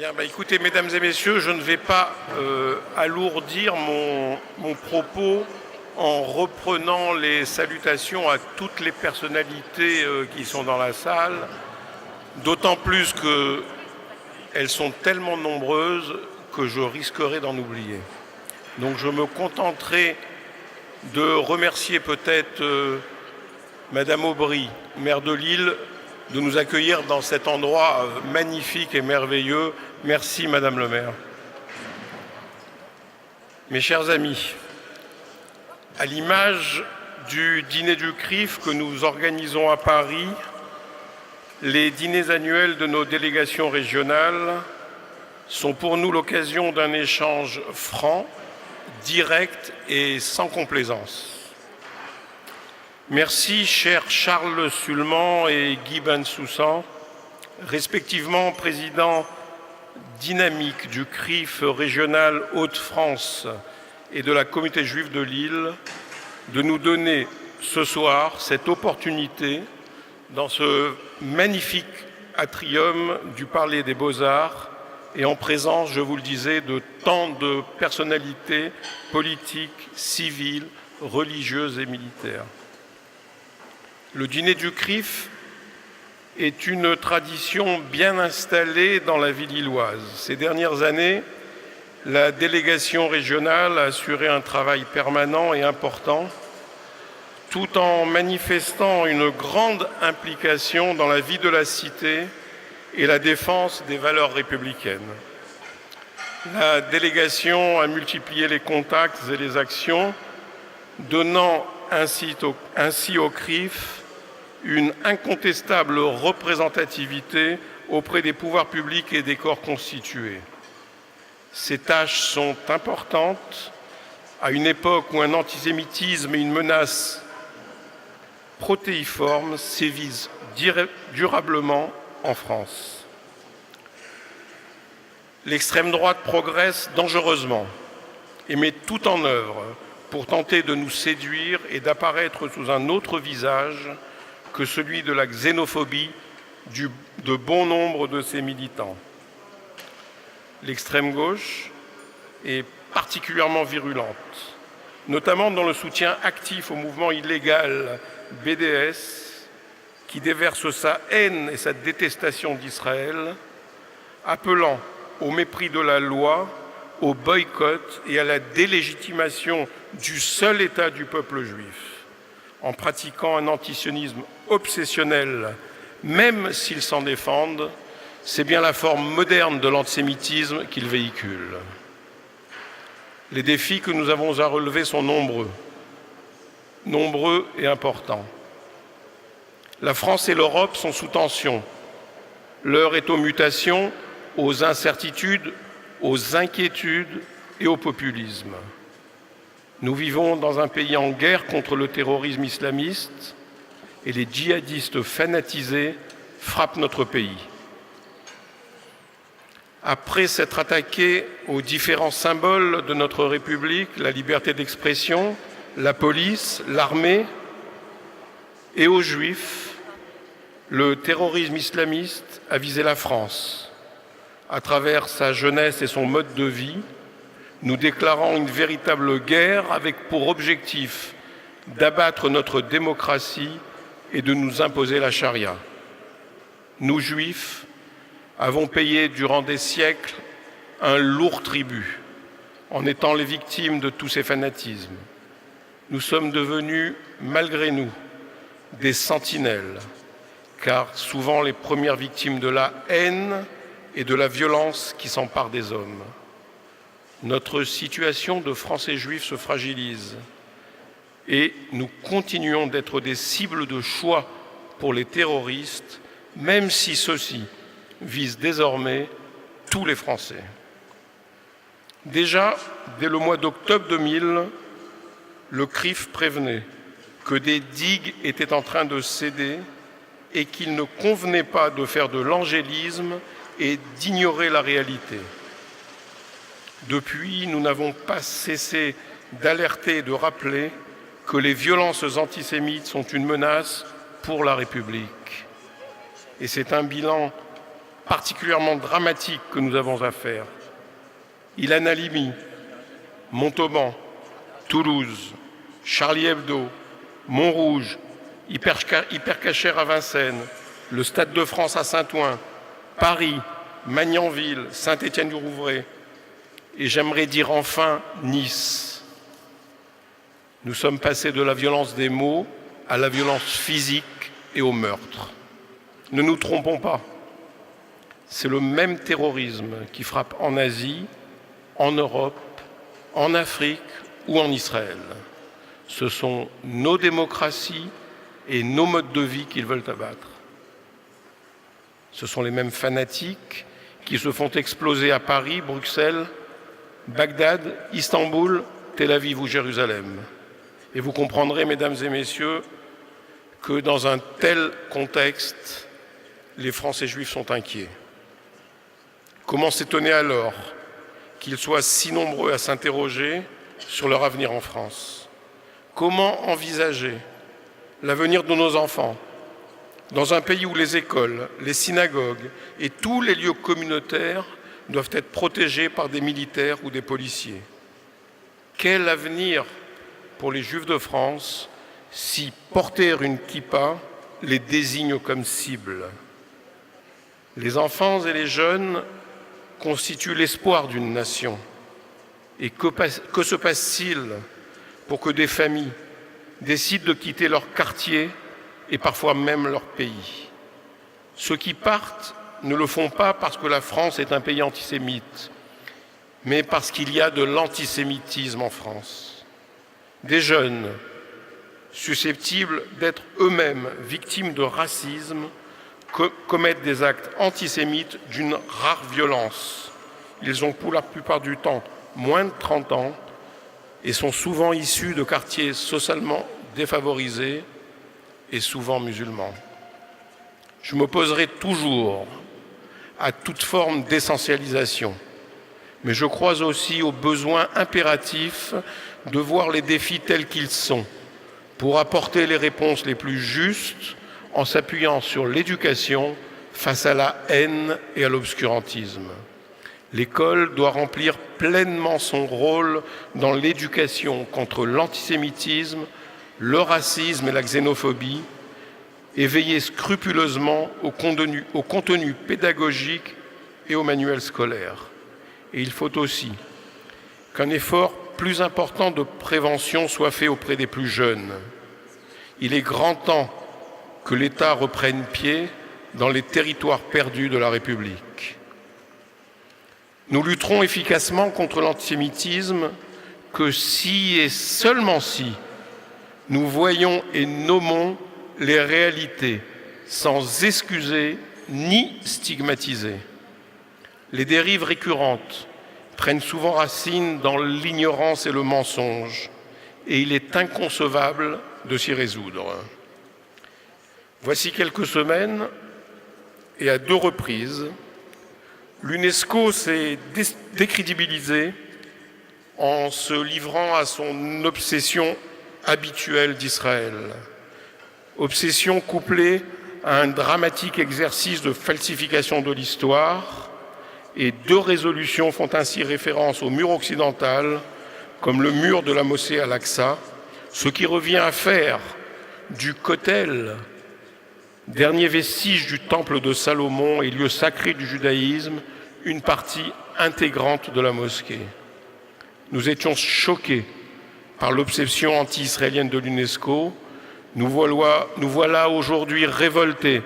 Bien, écoutez, mesdames et messieurs, je ne vais pas alourdir mon propos en reprenant les salutations à toutes les personnalités qui sont dans la salle, d'autant plus qu'elles sont tellement nombreuses que je risquerais d'en oublier. Donc je me contenterai de remercier peut-être Madame Aubry, maire de Lille, de nous accueillir dans cet endroit magnifique et merveilleux. Merci Madame le maire. Mes chers amis, à l'image du dîner du CRIF que nous organisons à Paris, les dîners annuels de nos délégations régionales sont pour nous l'occasion d'un échange franc, direct et sans complaisance. Merci, cher Charles Sulman et Guy Bensoussan, respectivement président dynamique du CRIF régional Hauts-de-France et de la communauté juive de Lille, de nous donner ce soir cette opportunité dans ce magnifique atrium du Palais des Beaux-Arts et en présence, je vous le disais, de tant de personnalités politiques, civiles, religieuses et militaires. Le dîner du CRIF est une tradition bien installée dans la vie lilloise. Ces dernières années, la délégation régionale a assuré un travail permanent et important, tout en manifestant une grande implication dans la vie de la cité et la défense des valeurs républicaines. La délégation a multiplié les contacts et les actions, donnant ainsi au CRIF une incontestable représentativité auprès des pouvoirs publics et des corps constitués. Ces tâches sont importantes à une époque où un antisémitisme et une menace protéiforme sévissent durablement en France. L'extrême droite progresse dangereusement et met tout en œuvre pour tenter de nous séduire et d'apparaître sous un autre visage que celui de la xénophobie de bon nombre de ses militants. L'extrême gauche est particulièrement virulente, notamment dans le soutien actif au mouvement illégal BDS, qui déverse sa haine et sa détestation d'Israël, appelant au mépris de la loi, au boycott et à la délégitimation du seul État du peuple juif, en pratiquant un antisionisme obsessionnel, même s'ils s'en défendent. C'est bien la forme moderne de l'antisémitisme qu'ils véhiculent. Les défis que nous avons à relever sont nombreux et importants. La France et l'Europe sont sous tension. L'heure est aux mutations, aux incertitudes, aux inquiétudes et au populisme. Nous vivons dans un pays en guerre contre le terrorisme islamiste et les djihadistes fanatisés frappent notre pays. Après s'être attaqué aux différents symboles de notre République, la liberté d'expression, la police, l'armée, et aux Juifs, le terrorisme islamiste a visé la France à travers sa jeunesse et son mode de vie, nous déclarant une véritable guerre avec pour objectif d'abattre notre démocratie et de nous imposer la charia. Nous, Juifs, avons payé durant des siècles un lourd tribut en étant les victimes de tous ces fanatismes. Nous sommes devenus, malgré nous, des sentinelles, car souvent les premières victimes de la haine et de la violence qui s'emparent des hommes. Notre situation de Français juifs se fragilise et nous continuons d'être des cibles de choix pour les terroristes, même si ceux-ci visent désormais tous les Français. Déjà, dès le mois d'octobre 2000, le CRIF prévenait que des digues étaient en train de céder et qu'il ne convenait pas de faire de l'angélisme et d'ignorer la réalité. Depuis, nous n'avons pas cessé d'alerter et de rappeler que les violences antisémites sont une menace pour la République. Et c'est un bilan particulièrement dramatique que nous avons à faire. Ilan Halimi, Montauban, Toulouse, Charlie Hebdo, Montrouge, Hypercacher à Vincennes, le Stade de France à Saint-Ouen, Paris, Magnanville, Saint-Étienne-du-Rouvray, et j'aimerais dire enfin Nice. Nous sommes passés de la violence des mots à la violence physique et au meurtre. Ne nous trompons pas, c'est le même terrorisme qui frappe en Asie, en Europe, en Afrique ou en Israël. Ce sont nos démocraties et nos modes de vie qu'ils veulent abattre. Ce sont les mêmes fanatiques qui se font exploser à Paris, Bruxelles, Bagdad, Istanbul, Tel Aviv ou Jérusalem. Et vous comprendrez, mesdames et messieurs, que dans un tel contexte, les Français juifs sont inquiets. Comment s'étonner alors qu'ils soient si nombreux à s'interroger sur leur avenir en France? Comment envisager l'avenir de nos enfants dans un pays où les écoles, les synagogues et tous les lieux communautaires doivent être protégés par des militaires ou des policiers? Quel avenir pour les Juifs de France si porter une kippa les désigne comme cible? Les enfants et les jeunes constituent l'espoir d'une nation. Et que se passe-t-il pour que des familles décident de quitter leur quartier et parfois même leur pays? Ceux qui partent ne le font pas parce que la France est un pays antisémite, mais parce qu'il y a de l'antisémitisme en France. Des jeunes susceptibles d'être eux-mêmes victimes de racisme commettent des actes antisémites d'une rare violence. Ils ont pour la plupart du temps moins de 30 ans et sont souvent issus de quartiers socialement défavorisés et souvent musulmans. Je m'opposerai toujours à toute forme d'essentialisation, mais je crois aussi au besoin impératif de voir les défis tels qu'ils sont pour apporter les réponses les plus justes en s'appuyant sur l'éducation face à la haine et à l'obscurantisme. L'école doit remplir pleinement son rôle dans l'éducation contre l'antisémitisme, le racisme et la xénophobie, et veiller scrupuleusement au contenu pédagogique et au manuel scolaire. Et il faut aussi qu'un effort plus important de prévention soit fait auprès des plus jeunes. Il est grand temps que l'État reprenne pied dans les territoires perdus de la République. Nous lutterons efficacement contre l'antisémitisme que si et seulement si nous voyons et nommons les réalités sans excuser ni stigmatiser. Les dérives récurrentes prennent souvent racine dans l'ignorance et le mensonge, et il est inconcevable de s'y résoudre. Voici quelques semaines, et à 2 reprises, l'UNESCO s'est décrédibilisé en se livrant à son obsession habituelle d'Israël. Obsession couplée à un dramatique exercice de falsification de l'histoire, et 2 résolutions font ainsi référence au mur occidental comme le mur de la mosquée Al-Aqsa, ce qui revient à faire du Kotel, dernier vestige du temple de Salomon et lieu sacré du judaïsme, une partie intégrante de la mosquée. Nous étions choqués par l'obsession anti-israélienne de l'UNESCO. Nous voilà aujourd'hui révoltés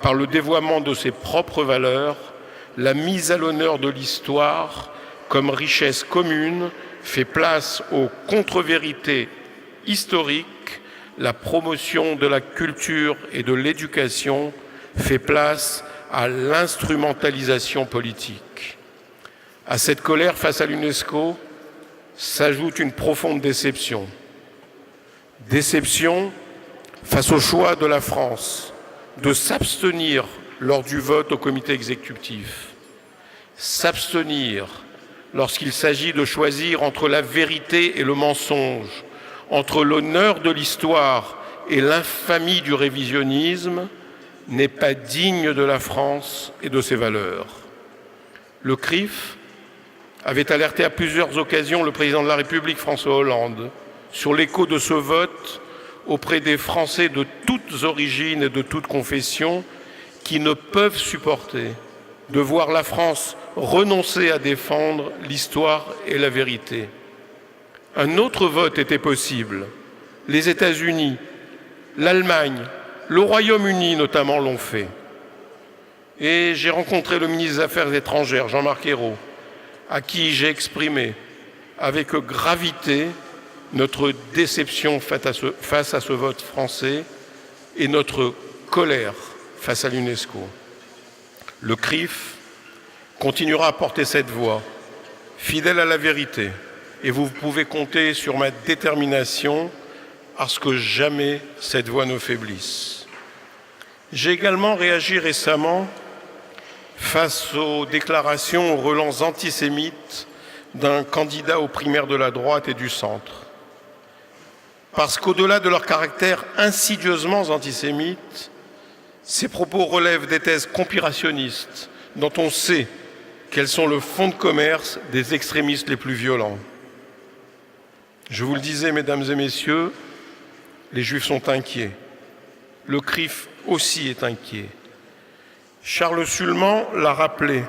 par le dévoiement de ses propres valeurs, la mise à l'honneur de l'histoire comme richesse commune fait place aux contre-vérités historiques, la promotion de la culture et de l'éducation fait place à l'instrumentalisation politique. À cette colère face à l'UNESCO s'ajoute une profonde déception. Déception face au choix de la France de s'abstenir lors du vote au comité exécutif. S'abstenir lorsqu'il s'agit de choisir entre la vérité et le mensonge, entre l'honneur de l'histoire et l'infamie du révisionnisme, n'est pas digne de la France et de ses valeurs. Le CRIF avait alerté à plusieurs occasions le président de la République, François Hollande, sur l'écho de ce vote auprès des Français de toutes origines et de toutes confessions qui ne peuvent supporter de voir la France renoncer à défendre l'histoire et la vérité. Un autre vote était possible. Les États-Unis, l'Allemagne, le Royaume-Uni notamment l'ont fait. Et j'ai rencontré le ministre des Affaires étrangères, Jean-Marc Ayrault, à qui j'ai exprimé avec gravité notre déception face à ce vote français et notre colère face à l'UNESCO. Le CRIF continuera à porter cette voix, fidèle à la vérité, et vous pouvez compter sur ma détermination à ce que jamais cette voix ne faiblisse. J'ai également réagi récemment face aux déclarations, aux relents antisémites d'un candidat aux primaires de la droite et du centre. Parce qu'au-delà de leur caractère insidieusement antisémite, ces propos relèvent des thèses conspirationnistes dont on sait qu'elles sont le fonds de commerce des extrémistes les plus violents. Je vous le disais, mesdames et messieurs, les Juifs sont inquiets. Le CRIF aussi est inquiet. Charles Sulman l'a rappelé,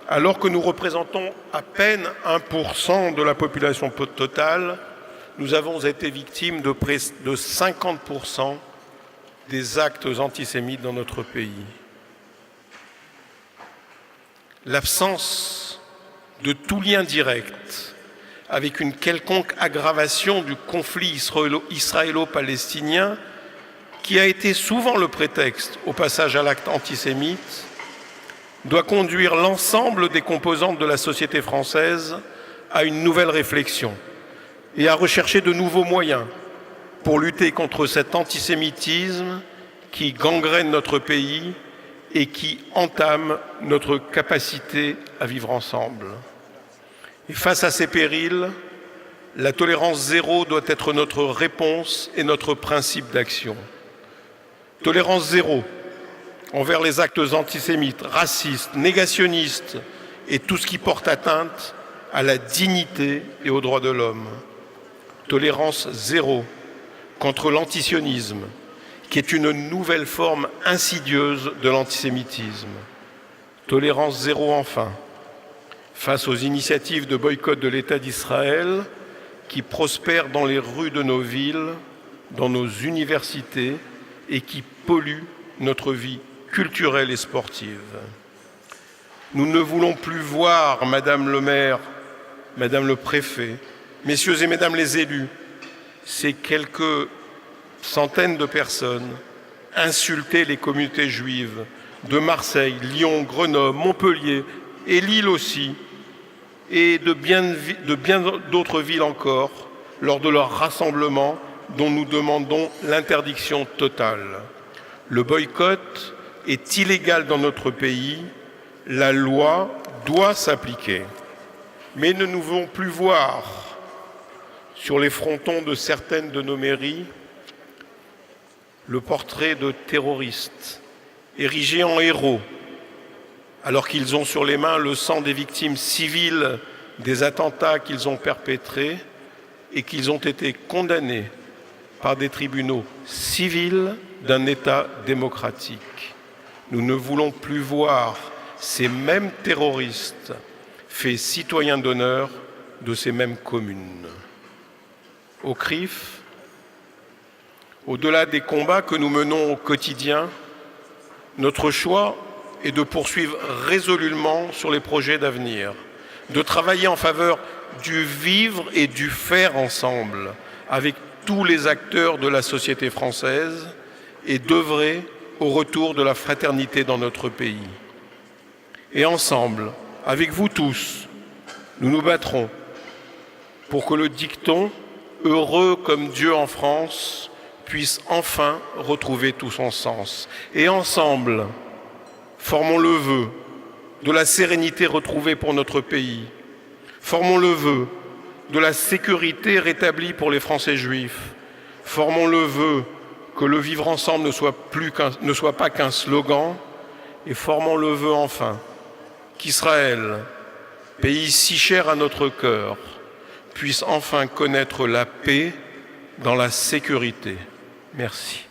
alors que nous représentons à peine 1% de la population totale, nous avons été victimes de près de 50% des actes antisémites dans notre pays. L'absence de tout lien direct avec une quelconque aggravation du conflit israélo-palestinien, qui a été souvent le prétexte au passage à l'acte antisémite, doit conduire l'ensemble des composantes de la société française à une nouvelle réflexion et à rechercher de nouveaux moyens pour lutter contre cet antisémitisme qui gangrène notre pays et qui entame notre capacité à vivre ensemble. Et face à ces périls, la tolérance zéro doit être notre réponse et notre principe d'action. Tolérance zéro envers les actes antisémites, racistes, négationnistes et tout ce qui porte atteinte à la dignité et aux droits de l'homme. Tolérance zéro contre l'antisionisme, qui est une nouvelle forme insidieuse de l'antisémitisme. Tolérance zéro enfin face aux initiatives de boycott de l'État d'Israël qui prospèrent dans les rues de nos villes, dans nos universités et qui polluent notre vie culturelle et sportive. Nous ne voulons plus voir, Madame le maire, Madame le préfet, messieurs et mesdames les élus, ces quelques centaines de personnes insulter les communautés juives de Marseille, Lyon, Grenoble, Montpellier et Lille aussi, et de bien d'autres villes encore, lors de leur rassemblement dont nous demandons l'interdiction totale. Le boycott est illégal dans notre pays, la loi doit s'appliquer. Mais ne nous voulons plus voir sur les frontons de certaines de nos mairies le portrait de terroristes érigés en héros, alors qu'ils ont sur les mains le sang des victimes civiles des attentats qu'ils ont perpétrés et qu'ils ont été condamnés par des tribunaux civils d'un État démocratique. Nous ne voulons plus voir ces mêmes terroristes faits citoyens d'honneur de ces mêmes communes. Au CRIF, au-delà des combats que nous menons au quotidien, notre choix est de poursuivre résolument sur les projets d'avenir, de travailler en faveur du vivre et du faire ensemble avec tous les acteurs de la société française et d'œuvrer au retour de la fraternité dans notre pays. Et ensemble, avec vous tous, nous nous battrons pour que le dicton « heureux comme Dieu en France » puisse enfin retrouver tout son sens. Et ensemble, formons le vœu de la sérénité retrouvée pour notre pays. Formons le vœu de la sécurité rétablie pour les Français juifs. Formons le vœu que le vivre ensemble ne soit pas qu'un slogan, et formons le vœu enfin qu'Israël, pays si cher à notre cœur, puisse enfin connaître la paix dans la sécurité. Merci.